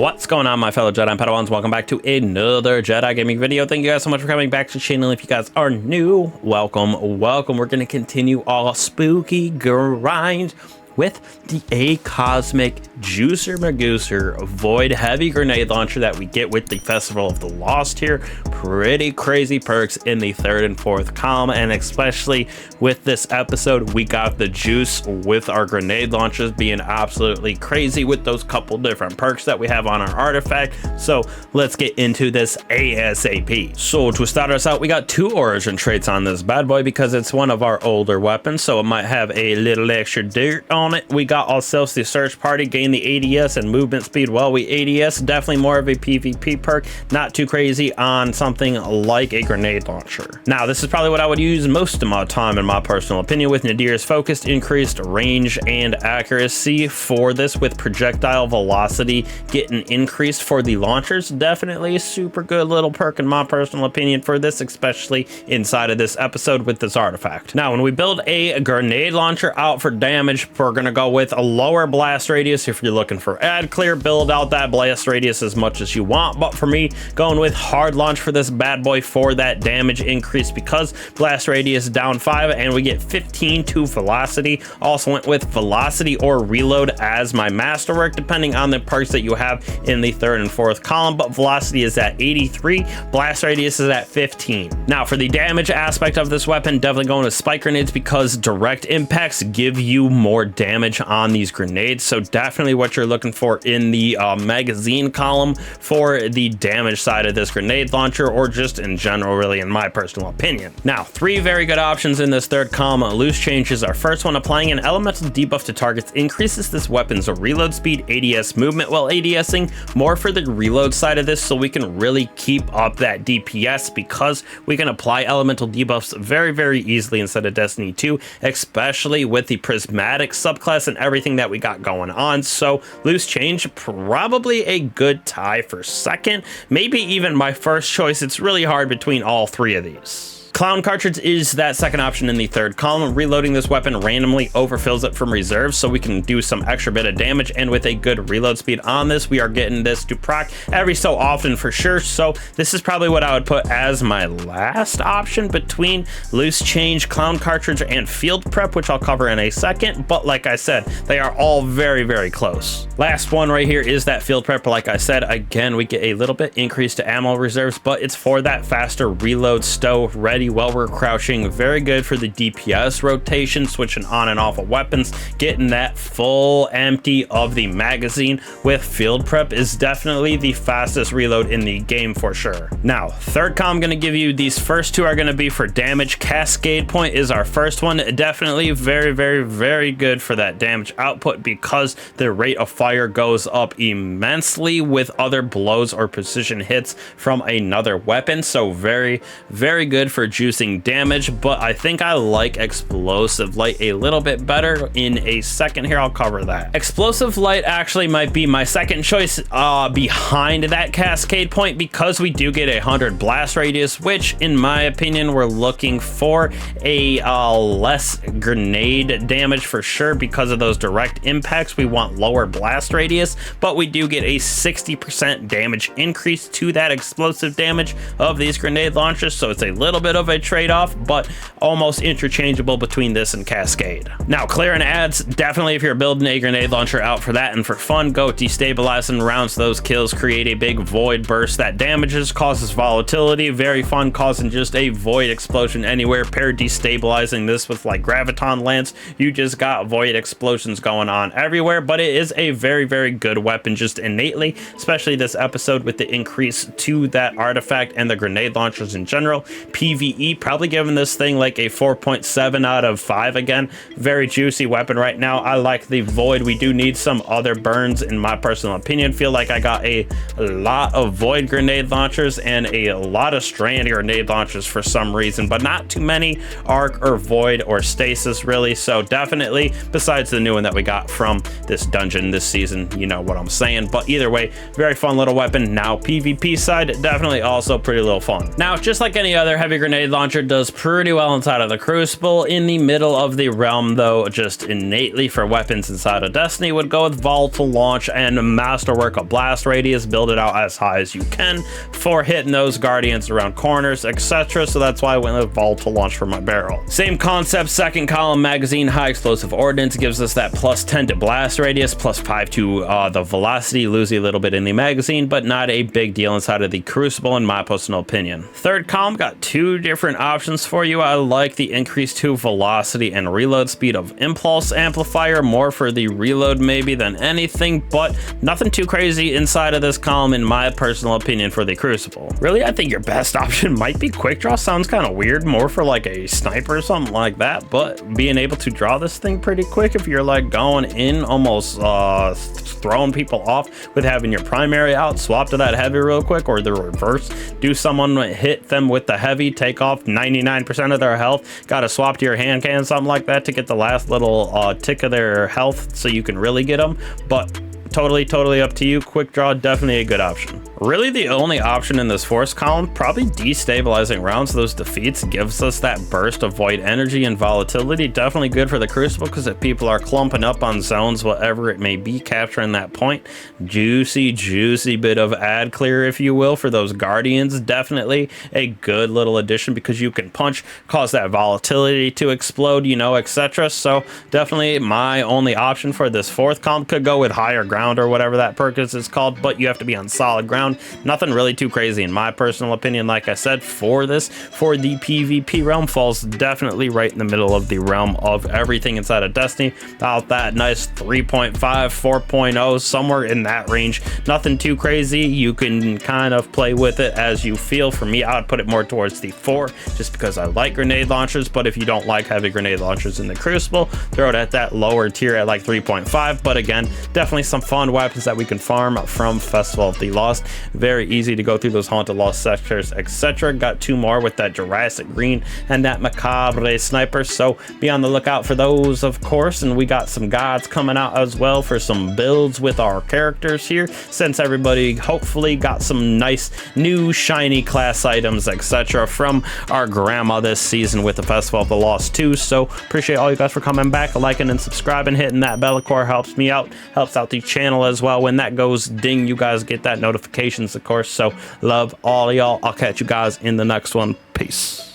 What's going on, my fellow Jedi and Padawans? Welcome back to another Jedi gaming video. Thank you guys so much for coming back to the channel. If you guys are new, welcome. We're going to continue our spooky grind with the Acosmic Juicer Magooser Void Heavy Grenade Launcher that we get with the Festival of the Lost here. Pretty crazy perks in the third and fourth column, and especially with this episode, we got the juice with our grenade launchers being absolutely crazy with those couple different perks that we have on our artifact. So let's get into this ASAP. So to start us out, we got two origin traits on this bad boy because it's one of our older weapons, so it might have a little extra dirt on it. We got ourselves the search party, gain the ADS and movement speed. Well, we ADS, definitely more of a PvP perk, not too crazy on something like a grenade launcher. Now, this is probably what I would use most of my time in my personal opinion, with Nadir's focused, increased range and accuracy for this, with projectile velocity getting increased for the launchers. Definitely a super good little perk in my personal opinion for this, especially inside of this episode with this artifact. Now, when we build a grenade launcher out for damage, we're going to go with a lower blast radius. If you're looking for ad clear, build out that blast radius as much as you want, but for me, going with hard launch for this bad boy for that damage increase, because blast radius down 5 and we get 15 to velocity. Also went with velocity or reload as my masterwork, depending on the perks that you have in the third and fourth column, but velocity is at 83, blast radius is at 15. Now, for the damage aspect of this weapon, definitely going with spike grenades, because direct impacts give you more damage on these grenades. So definitely what you're looking for in the magazine column for the damage side of this grenade launcher, or just in general, really, in my personal opinion. Now, three very good options in this third column. Loose change is our first one. Applying an elemental debuff to targets increases this weapon's reload speed, ADS movement while ADSing, more for the reload side of this, so we can really keep up that DPS, because we can apply elemental debuffs very easily instead of Destiny 2, especially with the prismatic subclass and everything that we got going on. So loose change, probably a good tie for second, maybe even my first choice. It's really hard between all three of these. Clown cartridge is that second option in the third column. Reloading this weapon randomly overfills it from reserves, so we can do some extra bit of damage, and with a good reload speed on this, we are getting this to proc every so often for sure. So this is probably what I would put as my last option between loose change, clown cartridge, and field prep, which I'll cover in a second. But like I said, they are all very close. Last one right here is that field prep. Like I said, again, we get a little bit increase to ammo reserves, but it's for that faster reload, stow ready while we're crouching. Very good for the DPS rotation, switching on and off of weapons, getting that full empty of the magazine with field prep is definitely the fastest reload in the game for sure. Now, third column, I'm going to give you these first two are going to be for damage. Cascade point is our first one. Definitely very good for that damage output, because the rate of fire goes up immensely with other blows or precision hits from another weapon. So very good for juicing damage, but I think I like explosive light a little bit better. In a second here, I'll cover that. Explosive light actually might be my second choice behind that cascade point, because we do get 100 blast radius, which in my opinion, we're looking for a less grenade damage for sure. Because of those direct impacts, we want lower blast radius, but we do get a 60% damage increase to that explosive damage of these grenade launchers. So it's a little bit of a trade-off, but almost interchangeable between this and Cascade. Now, clearing ads, definitely if you're building a grenade launcher out for that and for fun, go destabilizing rounds. Those kills create a big void burst that damages, causes volatility. Very fun, causing just a void explosion anywhere. Pair destabilizing this with like graviton lance, you just got void explosions going on everywhere. But it is a very good weapon just innately, especially this episode with the increase to that artifact and the grenade launchers in general. PvE, probably giving this thing like a 4.7 out of 5 again. Very juicy weapon right now. I like the void. We do need some other burns in my personal opinion. Feel like I got a lot of void grenade launchers and a lot of strand grenade launchers for some reason, but not too many arc or void or stasis really. So definitely, besides the new one that we got from this dungeon this season, you know what I'm saying. But either way, very fun little weapon. Now PvP side, definitely also pretty little fun. Now, just like any other heavy grenade grenade launcher does pretty well inside of the Crucible. In the middle of the realm, though, just innately for weapons inside of Destiny, would go with volatile launch and masterwork of blast radius. Build it out as high as you can for hitting those guardians around corners, etc. So that's why I went with volatile launch for my barrel. Same concept, second column magazine, high explosive ordnance gives us that plus 10 to blast radius, plus 5 to the velocity. Lose a little bit in the magazine, but not a big deal inside of the Crucible in my personal opinion. Third column got two different options for you. I like the increase to velocity and reload speed of impulse amplifier, more for the reload maybe than anything, but nothing too crazy inside of this column in my personal opinion for the Crucible. Really, I think your best option might be quick draw. Sounds kind of weird, more for like a sniper or something like that, but being able to draw this thing pretty quick if you're like going in almost throwing people off with having your primary out, swap to that heavy real quick, or the reverse, do someone hit them with the heavy, take off 99% of their health, gotta swap to your hand cannon, something like that to get the last little tick of their health so you can really get them. But totally up to you. Quick draw, definitely a good option. Really the only option in this force column, probably destabilizing rounds. Those defeats gives us that burst of void energy and volatility. Definitely good for the Crucible, because if people are clumping up on zones, whatever it may be, capturing that point, juicy bit of ad clear, if you will, for those guardians. Definitely a good little addition, because you can punch, cause that volatility to explode, you know, etc. So definitely my only option for this fourth column. Could go with higher ground or whatever that perk is called, but you have to be on solid ground. Nothing really too crazy in my personal opinion. Like I said, for the PvP realm, falls definitely right in the middle of the realm of everything inside of Destiny. About that nice 3.5, 4.0, somewhere in that range. Nothing too crazy. You can kind of play with it as you feel. For me, I would put it more towards the 4, just because I like grenade launchers. But if you don't like heavy grenade launchers in the Crucible, throw it at that lower tier at like 3.5. But again, definitely some fun weapons that we can farm from Festival of the Lost. Very easy to go through those haunted lost sectors, etc. Got 2 more with that Jurassic Green and that Macabre Sniper, so be on the lookout for those, of course. And we got some gods coming out as well for some builds with our characters here, since everybody hopefully got some nice new shiny class items, etc. from our grandma this season with the Festival of the Lost 2. So appreciate all you guys for coming back, liking and subscribing, hitting that bell, of course, helps me out, helps out the channel as well. When that goes ding, you guys get that notification, of course. So love all y'all. I'll catch you guys in the next one. Peace.